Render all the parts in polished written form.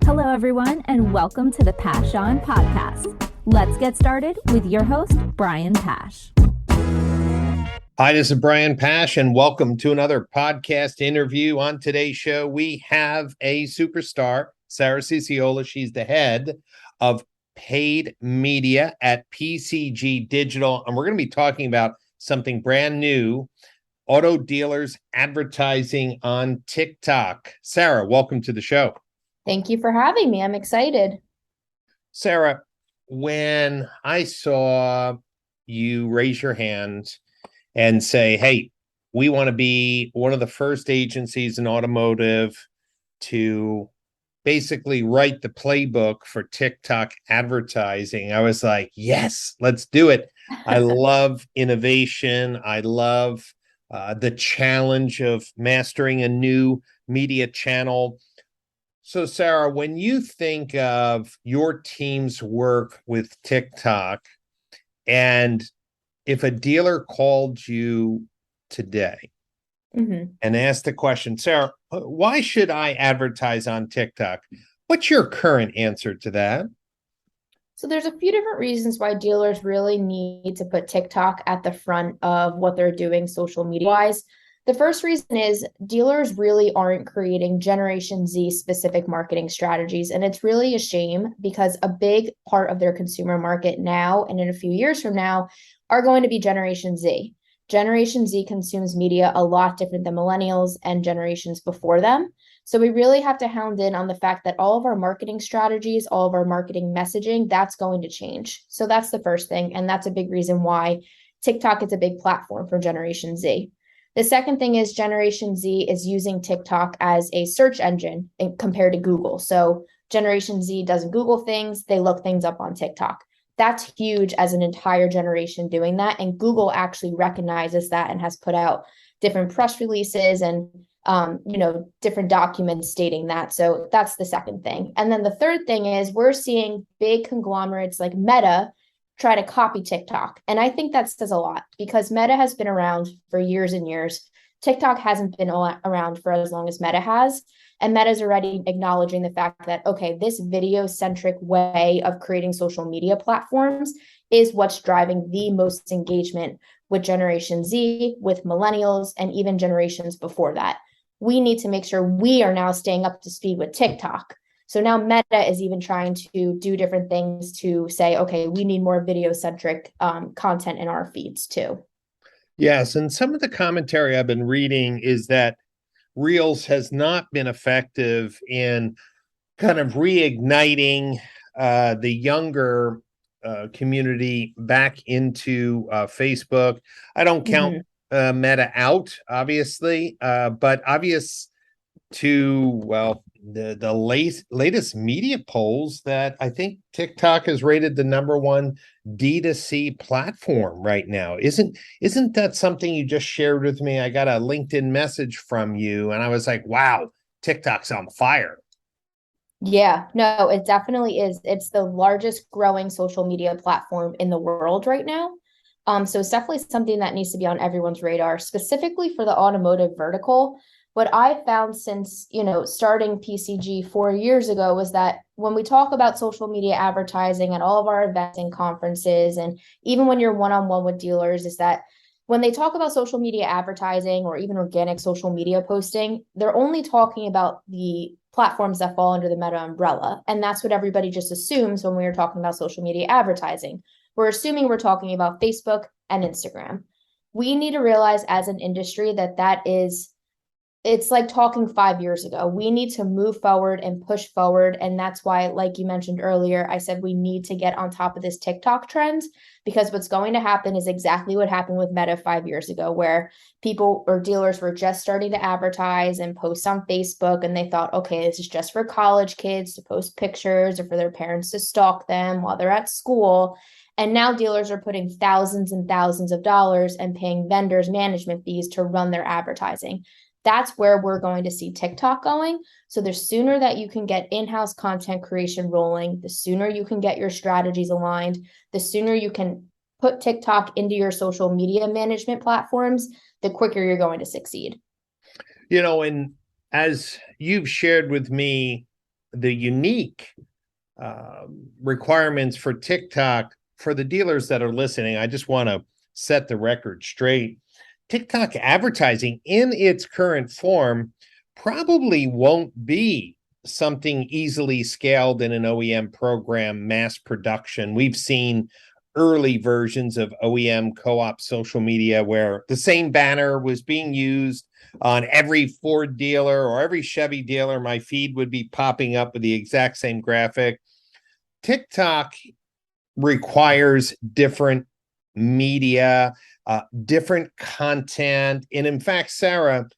Hello, everyone, and welcome to the Pash On Podcast. Let's get started with your host, Brian Pash. Hi, this is Brian Pash, and welcome to another podcast interview. On today's show, we have a superstar, Sarah Ciciola. She's the head of paid media at PCG Digital, and we're going to be talking about something brand new, auto dealers advertising on TikTok. Sarah, welcome to the show. Thank you for having me. I'm excited. Sarah, when I saw you raise your hand and say, hey, we want to be one of the first agencies in automotive to basically write the playbook for TikTok advertising, I was like, yes, let's do it. I love innovation. I love the challenge of mastering a new media channel. So, Sarah, when you think of your team's work with TikTok, and if a dealer called you today and asked the question, Sarah, why should I advertise on TikTok? What's your current answer to that? So there's a few different reasons why dealers really need to put TikTok at the front of what they're doing social media-wise. The first reason is dealers really aren't creating Generation Z specific marketing strategies. And it's really a shame because a big part of their consumer market now and in a few years from now are going to be Generation Z. Generation Z consumes media a lot different than millennials and generations before them. So we really have to hound in on the fact that all of our marketing strategies, all of our marketing messaging, that's going to change. So that's the first thing. And that's a big reason why TikTok is a big platform for Generation Z. The second thing is Generation Z is using TikTok as a search engine compared to Google. So Generation Z doesn't Google things, they look things up on TikTok. That's huge as an entire generation doing that. And Google actually recognizes that and has put out different press releases and different documents stating that. So that's the second thing. And then the third thing is we're seeing big conglomerates like Meta try to copy TikTok. And I think that says a lot because Meta has been around for years and years. TikTok hasn't been around for as long as Meta has. And Meta's already acknowledging the fact that, okay, this video-centric way of creating social media platforms is what's driving the most engagement with Generation Z, with millennials, and even generations before that. We need to make sure we are now staying up to speed with TikTok. So now Meta is even trying to do different things to say, okay, we need more video-centric content in our feeds too. Yes, and some of the commentary I've been reading is that Reels has not been effective in kind of reigniting the younger community back into Facebook. I don't count Meta out, obviously, but obvious to, well, the latest media polls that I think TikTok is rated the number one D2C platform right now. Isn't that something you just shared with me? I got a LinkedIn message from you and I was like, wow, TikTok's on fire. Yeah, no, it definitely is. It's the largest growing social media platform in the world right now. So it's definitely something that needs to be on everyone's radar, specifically for the automotive vertical. What I found since, starting PCG 4 years ago was that when we talk about social media advertising at all of our events and conferences, and even when you're one-on-one with dealers, is that when they talk about social media advertising or even organic social media posting, they're only talking about the platforms that fall under the Meta umbrella. And that's what everybody just assumes when we are talking about social media advertising. We're assuming we're talking about Facebook and Instagram. We need to realize as an industry it's like talking 5 years ago. We need to move forward and push forward. And that's why, like you mentioned earlier, I said we need to get on top of this TikTok trend because what's going to happen is exactly what happened with Meta 5 years ago, where people or dealers were just starting to advertise and post on Facebook. And they thought, okay, this is just for college kids to post pictures or for their parents to stalk them while they're at school. And now dealers are putting thousands and thousands of dollars and paying vendors management fees to run their advertising. That's where we're going to see TikTok going. So the sooner that you can get in-house content creation rolling, the sooner you can get your strategies aligned, the sooner you can put TikTok into your social media management platforms, the quicker you're going to succeed. And as you've shared with me the unique requirements for TikTok for the dealers that are listening, I just want to set the record straight. TikTok advertising in its current form probably won't be something easily scaled in an OEM program, mass production. We've seen early versions of OEM co-op social media where the same banner was being used on every Ford dealer or every Chevy dealer. My feed would be popping up with the exact same graphic. TikTok requires different media, different content. And in fact, Sarah,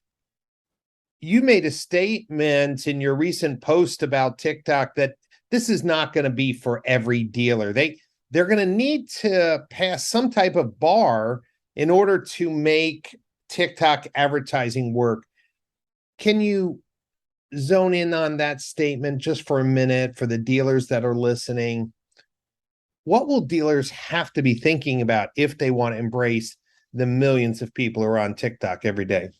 you made a statement in your recent post about TikTok that this is not going to be for every dealer. They're going to need to pass some type of bar in order to make TikTok advertising work. Can you zone in on that statement just for a minute for the dealers that are listening? What will dealers have to be thinking about if they want to embrace the millions of people who are on TikTok every day?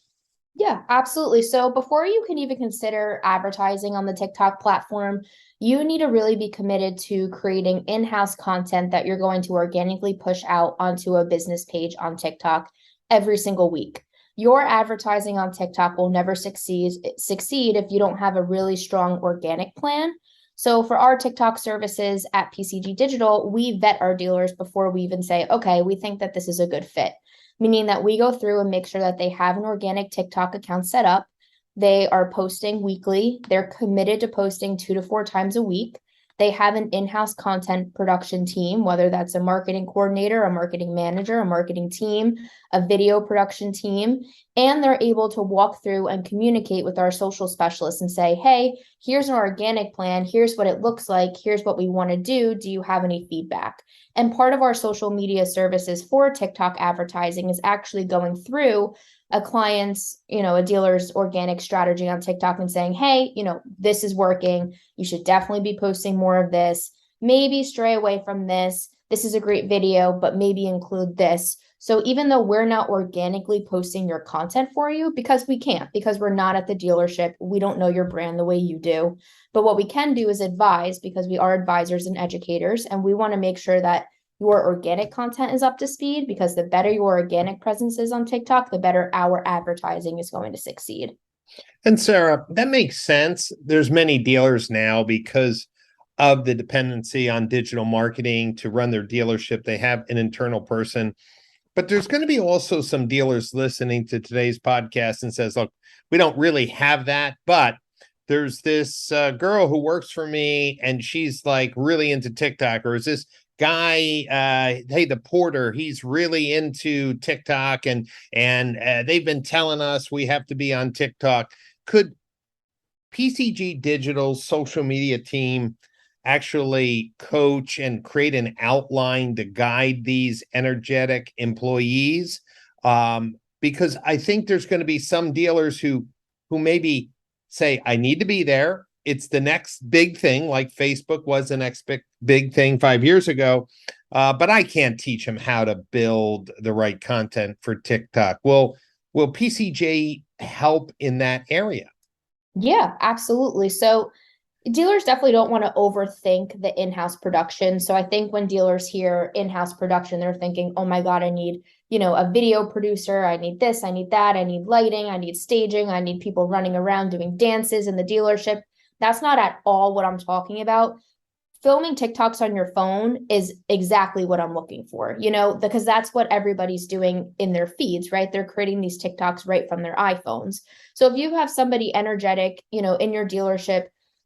Yeah, absolutely. So before you can even consider advertising on the TikTok platform, you need to really be committed to creating in-house content that you're going to organically push out onto a business page on TikTok every single week. Your advertising on TikTok will never succeed if you don't have a really strong organic plan. So for our TikTok services at PCG Digital, we vet our dealers before we even say, okay, we think that this is a good fit, meaning that we go through and make sure that they have an organic TikTok account set up. They are posting weekly. They're committed to posting 2 to 4 times a week. They have an in-house content production team, whether that's a marketing coordinator, a marketing manager, a marketing team, a video production team, and they're able to walk through and communicate with our social specialists and say, hey, here's an organic plan. Here's what it looks like. Here's what we want to do. Do you have any feedback? And part of our social media services for TikTok advertising is actually going through a client's, a dealer's organic strategy on TikTok and saying, hey, this is working. You should definitely be posting more of this. Maybe stray away from this. This is a great video, but maybe include this. So even though we're not organically posting your content for you, because we can't, because we're not at the dealership, we don't know your brand the way you do. But what we can do is advise, because we are advisors and educators, and we want to make sure that your organic content is up to speed, because the better your organic presence is on TikTok, the better our advertising is going to succeed. And Sarah, that makes sense. There's many dealers now, because of the dependency on digital marketing to run their dealership, they have an internal person. But there's going to be also some dealers listening to today's podcast and says, look, we don't really have that, but there's this girl who works for me and she's like really into TikTok, or is this guy, hey, the porter, he's really into TikTok and they've been telling us we have to be on TikTok. Could PCG Digital's social media team actually coach and create an outline to guide these energetic employees? Because I think there's going to be some dealers who maybe say, I need to be there. It's the next big thing, like Facebook was the next big thing 5 years ago. But I can't teach them how to build the right content for TikTok. Will PCJ help in that area? Yeah, absolutely. So dealers definitely don't want to overthink the in-house production. So I think when dealers hear in-house production, they're thinking, oh my God, I need, a video producer. I need this, I need that. I need lighting. I need staging. I need people running around doing dances in the dealership. That's not at all what I'm talking about. Filming TikToks on your phone is exactly what I'm looking for, because that's what everybody's doing in their feeds, right? They're creating these TikToks right from their iPhones. So if you have somebody energetic, in your dealership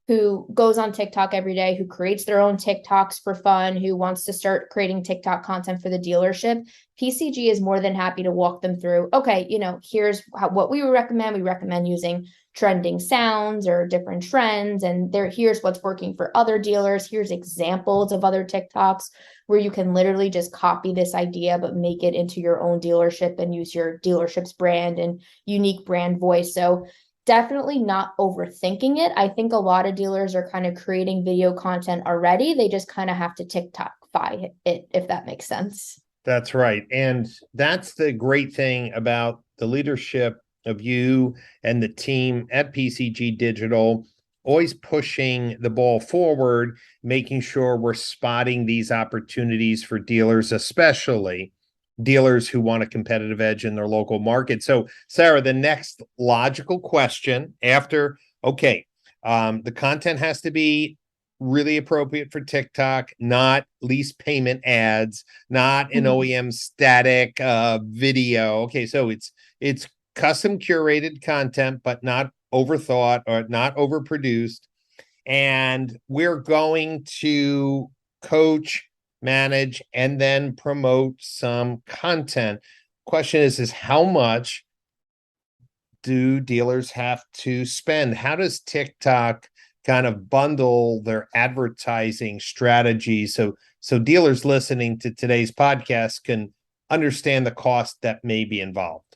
who goes on TikTok every day, who creates their own TikToks for fun, who wants to start creating TikTok content for the dealership, PCG is more than happy to walk them through, okay, here's what we recommend. We recommend using trending sounds or different trends. And here's what's working for other dealers. Here's examples of other TikToks where you can literally just copy this idea, but make it into your own dealership and use your dealership's brand and unique brand voice. So definitely not overthinking it. I think a lot of dealers are kind of creating video content already. They just kind of have to TikTokify it, if that makes sense. That's right. And that's the great thing about the leadership of you and the team at PCG Digital. always pushing the ball forward, making sure we're spotting these opportunities for dealers, especially dealers who want a competitive edge in their local market. So, Sarah, the next logical question after, okay, the content has to be really appropriate for TikTok, not lease payment ads, not an OEM static video. Okay, so it's custom curated content, but not overthought or not overproduced. And we're going to coach, manage, and then promote some content. Question is how much do dealers have to spend? How does TikTok kind of bundle their advertising strategy so dealers listening to today's podcast can understand the cost that may be involved?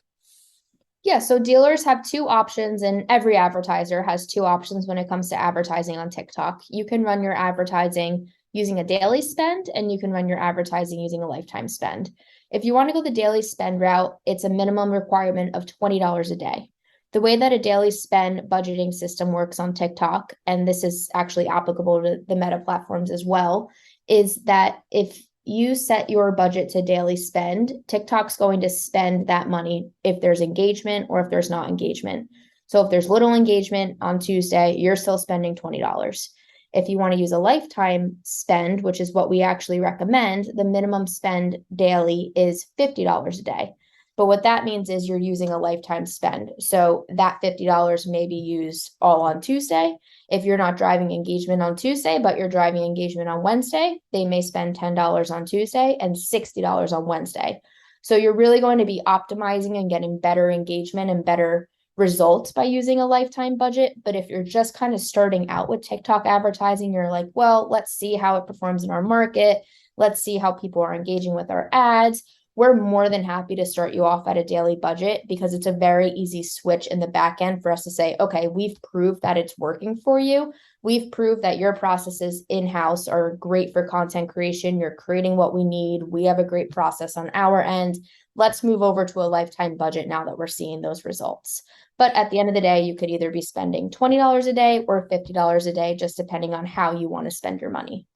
Yeah, so dealers have two options, and every advertiser has two options when it comes to advertising on TikTok. You can run your advertising using a daily spend, and you can run your advertising using a lifetime spend. If you want to go the daily spend route, it's a minimum requirement of $20 a day. The way that a daily spend budgeting system works on TikTok, and this is actually applicable to the Meta platforms as well, is that if you set your budget to daily spend, TikTok's going to spend that money if there's engagement or if there's not engagement. So if there's little engagement on Tuesday, you're still spending $20. If you want to use a lifetime spend, which is what we actually recommend, the minimum spend daily is $50 a day. But what that means is you're using a lifetime spend. So that $50 may be used all on Tuesday. If you're not driving engagement on Tuesday, but you're driving engagement on Wednesday, they may spend $10 on Tuesday and $60 on Wednesday. So you're really going to be optimizing and getting better engagement and better results by using a lifetime budget. But if you're just kind of starting out with TikTok advertising, you're like, well, let's see how it performs in our market. Let's see how people are engaging with our ads. We're more than happy to start you off at a daily budget because it's a very easy switch in the back end for us to say, okay, we've proved that it's working for you. We've proved that your processes in-house are great for content creation. You're creating what we need. We have a great process on our end. Let's move over to a lifetime budget now that we're seeing those results. But at the end of the day, you could either be spending $20 a day or $50 a day, just depending on how you want to spend your money.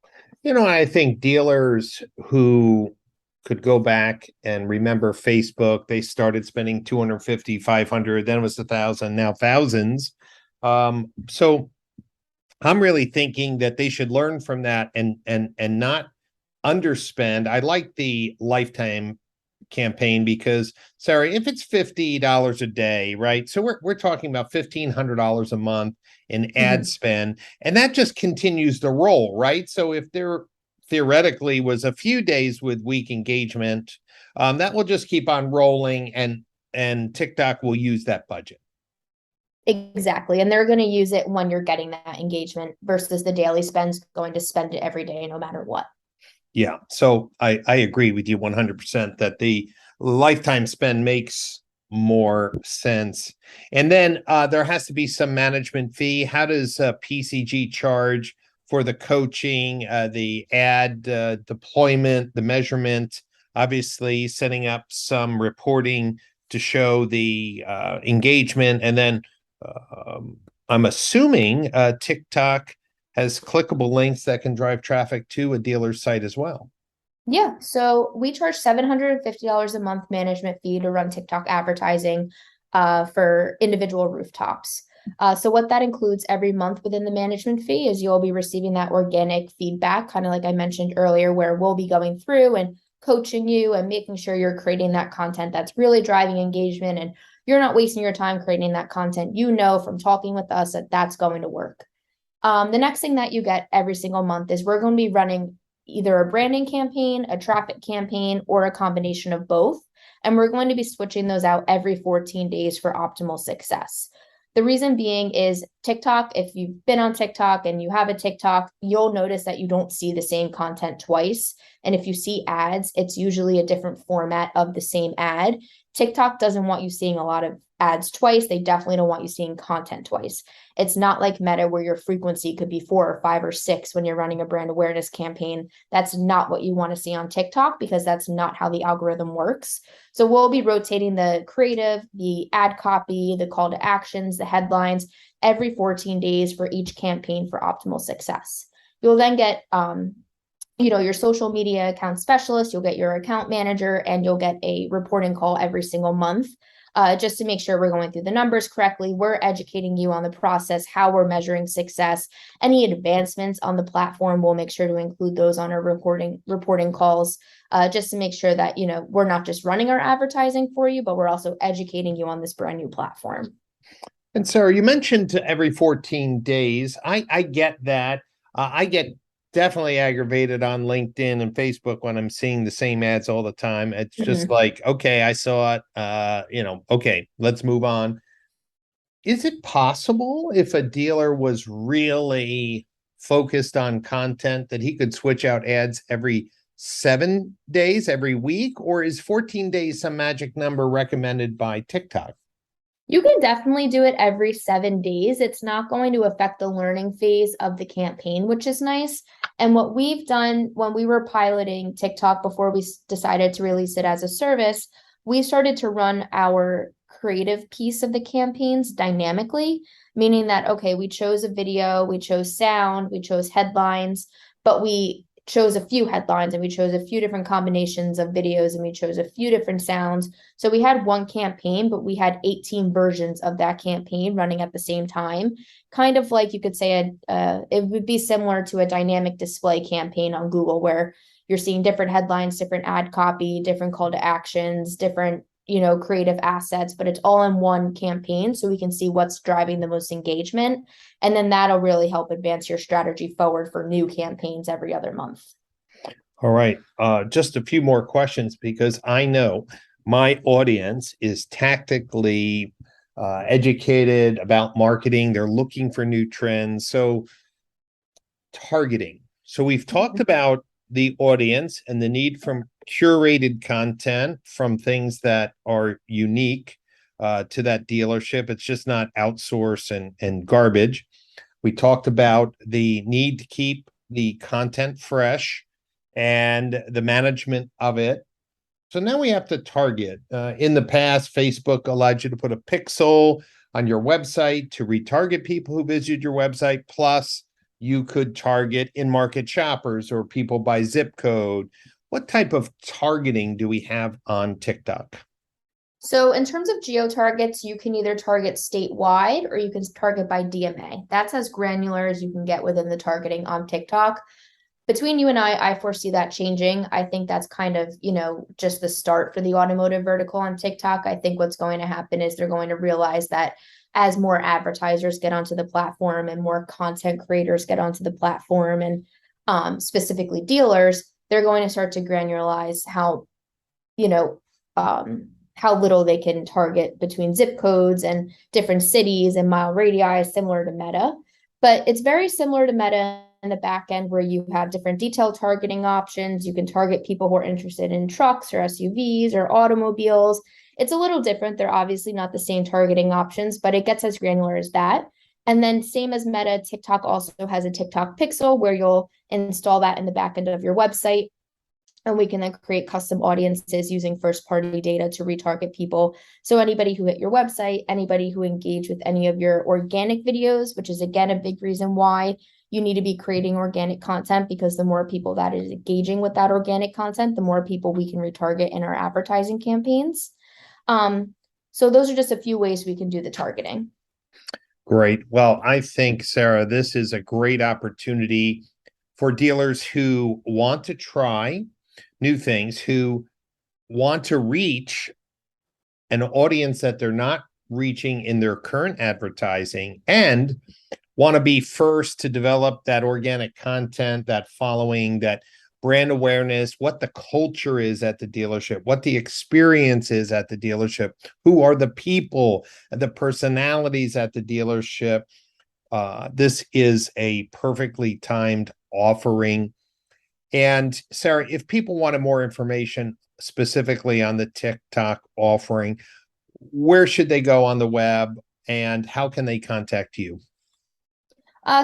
I think dealers who could go back and remember Facebook, they started spending 250, 500, then it was 1,000, now thousands. So I'm really thinking that they should learn from that and not underspend. I like the lifetime campaign because, Sarah, if it's $50 a day, right? So we're talking about $1,500 a month in ad spend, and that just continues to roll, right? So if there theoretically was a few days with weak engagement, that will just keep on rolling, and TikTok will use that budget. Exactly. And they're going to use it when you're getting that engagement versus the daily spend's going to spend it every day, no matter what. Yeah. So I agree with you 100% that the lifetime spend makes more sense. And then there has to be some management fee. How does PCG charge for the coaching, the ad deployment, the measurement, obviously setting up some reporting to show the engagement? And then I'm assuming TikTok has clickable links that can drive traffic to a dealer's site as well. Yeah, so we charge $750 a month management fee to run TikTok advertising for individual rooftops. So what that includes every month within the management fee is you'll be receiving that organic feedback, kind of like I mentioned earlier, where we'll be going through and coaching you and making sure you're creating that content that's really driving engagement and you're not wasting your time creating that content. You know from talking with us that that's going to work. The next thing that you get every single month is we're going to be running either a branding campaign, a traffic campaign, or a combination of both. And we're going to be switching those out every 14 days for optimal success. The reason being is TikTok, if you've been on TikTok and you have a TikTok, you'll notice that you don't see the same content twice. And if you see ads, it's usually a different format of the same ad. TikTok doesn't want you seeing a lot of ads twice. They definitely don't want you seeing content twice. It's not like Meta where your frequency could be 4 or 5 or 6 when you're running a brand awareness campaign. That's not what you want to see on TikTok because that's not how the algorithm works. So we'll be rotating the creative, the ad copy, the call to actions, the headlines every 14 days for each campaign for optimal success. You'll then get your social media account specialist, you'll get your account manager, and you'll get a reporting call every single month just to make sure we're going through the numbers correctly. We're educating you on the process, how we're measuring success. Any advancements on the platform, we'll make sure to include those on our reporting calls just to make sure that, we're not just running our advertising for you, but we're also educating you on this brand new platform. And Sarah, you mentioned every 14 days. I get that. I get definitely aggravated on LinkedIn and Facebook when I'm seeing the same ads all the time. It's just like, okay, I saw it. Okay, let's move on. Is it possible if a dealer was really focused on content that he could switch out ads every 7 days, every week, or is 14 days some magic number recommended by TikTok? You can definitely do it every 7 days. It's not going to affect the learning phase of the campaign, which is nice. And what we've done when we were piloting TikTok before we decided to release it as a service, we started to run our creative piece of the campaigns dynamically, meaning that, okay, we chose a video, we chose sound, we chose headlines, but we chose a few headlines and we chose a few different combinations of videos and we chose a few different sounds. So we had one campaign, but we had 18 versions of that campaign running at the same time. Kind of like you could say it would be similar to a dynamic display campaign on Google where you're seeing different headlines, different ad copy, different call to actions, different creative assets, but it's all in one campaign so we can see what's driving the most engagement. And then that'll really help advance your strategy forward for new campaigns every other month. All right. Just a few more questions because I know my audience is tactically educated about marketing. They're looking for new trends. So targeting. So we've talked about the audience and the need for curated content from things that are unique to that dealership. It's just not outsource and garbage. We talked about the need to keep the content fresh and the management of it. So now we have to target. In the past, Facebook allowed you to put a pixel on your website to retarget people who visited your website. Plus, you could target in-market shoppers or people by zip code. What type of targeting do we have on TikTok? So in terms of geo-targets, you can either target statewide or you can target by DMA. That's as granular as you can get within the targeting on TikTok. Between you and I foresee that changing. I think that's kind of, just the start for the automotive vertical on TikTok. I think what's going to happen is they're going to realize that as more advertisers get onto the platform and more content creators get onto the platform and specifically dealers, they're going to start to granularize how little they can target between zip codes and different cities and mile radii, similar to Meta. But it's very similar to Meta in the back end where you have different detailed targeting options. You can target people who are interested in trucks or SUVs or automobiles. It's a little different. They're obviously not the same targeting options, but it gets as granular as that. And then same as Meta, TikTok also has a TikTok Pixel where you'll install that in the back end of your website. And we can then create custom audiences using first-party data to retarget people. So anybody who hit your website, anybody who engaged with any of your organic videos, which is, again, a big reason why you need to be creating organic content, because the more people that is engaging with that organic content, the more people we can retarget in our advertising campaigns. So those are just a few ways we can do the targeting. Great. Well, I think, Sarah, this is a great opportunity for dealers who want to try new things, who want to reach an audience that they're not reaching in their current advertising and want to be first to develop that organic content, that following, that brand awareness, what the culture is at the dealership, what the experience is at the dealership, who are the people, the personalities at the dealership. This is a perfectly timed offering. And Sarah, if people wanted more information specifically on the TikTok offering, where should they go on the web and how can they contact you?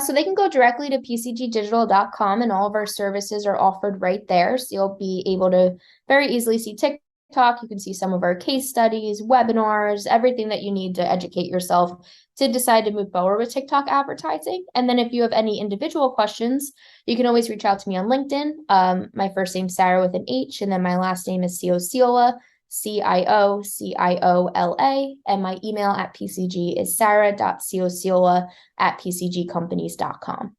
So they can go directly to pcgdigital.com and all of our services are offered right there. So you'll be able to very easily see TikTok. You can see some of our case studies, webinars, everything that you need to educate yourself to decide to move forward with TikTok advertising. And then if you have any individual questions, you can always reach out to me on LinkedIn. My first name's Sarah with an H, and then my last name is Ciociola. Ciociola, and my email at PCG is sarah.ciociola@pcgcompanies.com.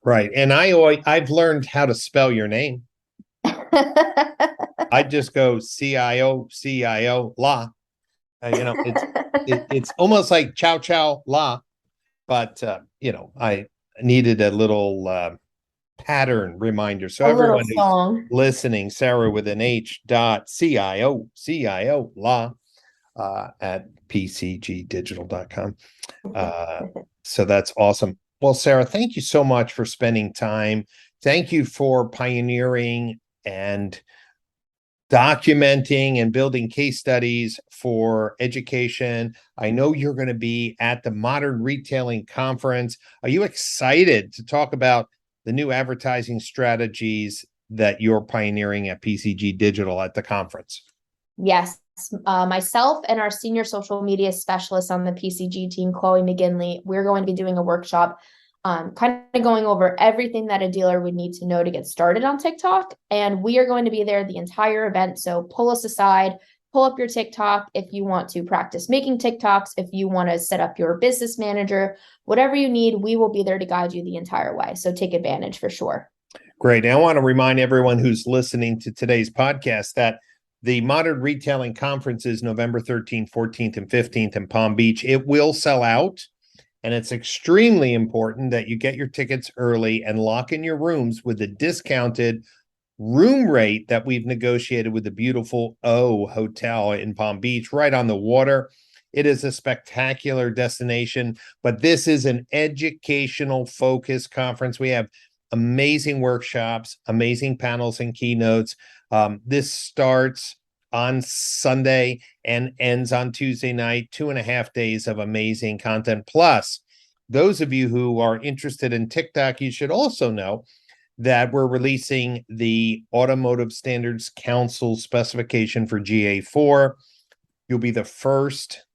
Right. And I've learned how to spell your name. I just go CIO la. It's almost like chow chow la, but I needed a little pattern reminder. So everyone who's listening, Sarah with an H dot CIO la at pcgdigital.com. So that's awesome. Well, Sarah, thank you so much for spending time. Thank you for pioneering and documenting and building case studies for education. I know you're going to be at the Modern Retailing Conference. Are you excited to talk about the new advertising strategies that you're pioneering at PCG Digital at the conference? Yes. Myself and our senior social media specialist on the PCG team, Chloe McGinley, we're going to be doing a workshop kind of going over everything that a dealer would need to know to get started on TikTok. And we are going to be there the entire event. So pull us aside, pull up your TikTok if you want to practice making TikToks, if you want to set up your business manager, whatever you need, we will be there to guide you the entire way. So take advantage for sure. Great. And I want to remind everyone who's listening to today's podcast that the Modern Retailing Conference is November 13th, 14th, and 15th in Palm Beach. It will sell out. And it's extremely important that you get your tickets early and lock in your rooms with the discounted room rate that we've negotiated with the beautiful O Hotel in Palm Beach, right on the water. It is a spectacular destination, but this is an educational focused conference. We have amazing workshops, amazing panels and keynotes. This starts on Sunday and ends on Tuesday night, 2.5 days of amazing content. Plus, those of you who are interested in TikTok, you should also know that we're releasing the Automotive Standards Council specification for GA4. You'll be the first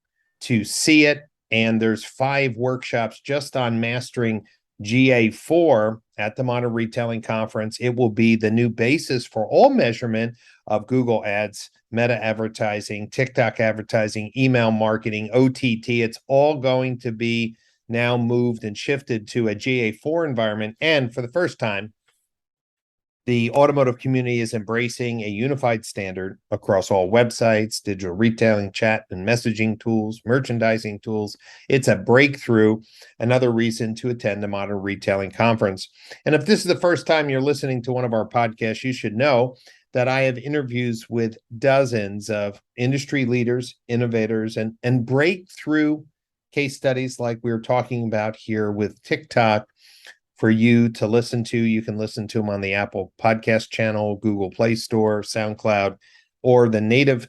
to see it, and there's 5 workshops just on mastering GA4 at the Modern Retailing Conference. It will be the new basis for all measurement of Google Ads, Meta advertising, TikTok advertising, email marketing, OTT. It's all going to be now moved and shifted to a GA4 environment. And for the first time, the automotive community is embracing a unified standard across all websites, digital retailing, chat and messaging tools, merchandising tools. It's a breakthrough, another reason to attend the Modern Retailing Conference. And if this is the first time you're listening to one of our podcasts, you should know that I have interviews with dozens of industry leaders, innovators, and breakthrough case studies like we were talking about here with TikTok for you to listen to. You can listen to them on the Apple Podcast channel, Google Play Store, SoundCloud, or the native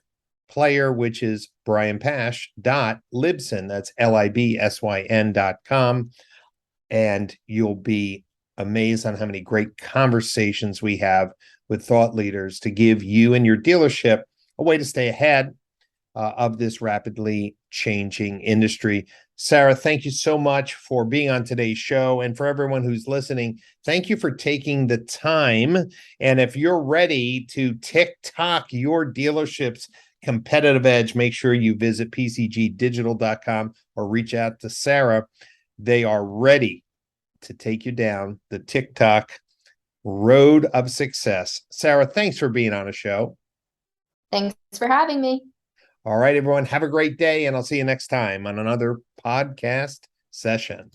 player, which is brianpash.libsyn. That's LIBSYN.com. And you'll be amazed on how many great conversations we have with thought leaders to give you and your dealership a way to stay ahead of this rapidly changing industry. Sarah, thank you so much for being on today's show. And for everyone who's listening, thank you for taking the time. And if you're ready to TikTok your dealership's competitive edge, make sure you visit pcgdigital.com or reach out to Sarah. They are ready to take you down the TikTok road of success. Sarah, thanks for being on a show. Thanks for having me. All right, everyone, have a great day, and I'll see you next time on another podcast session.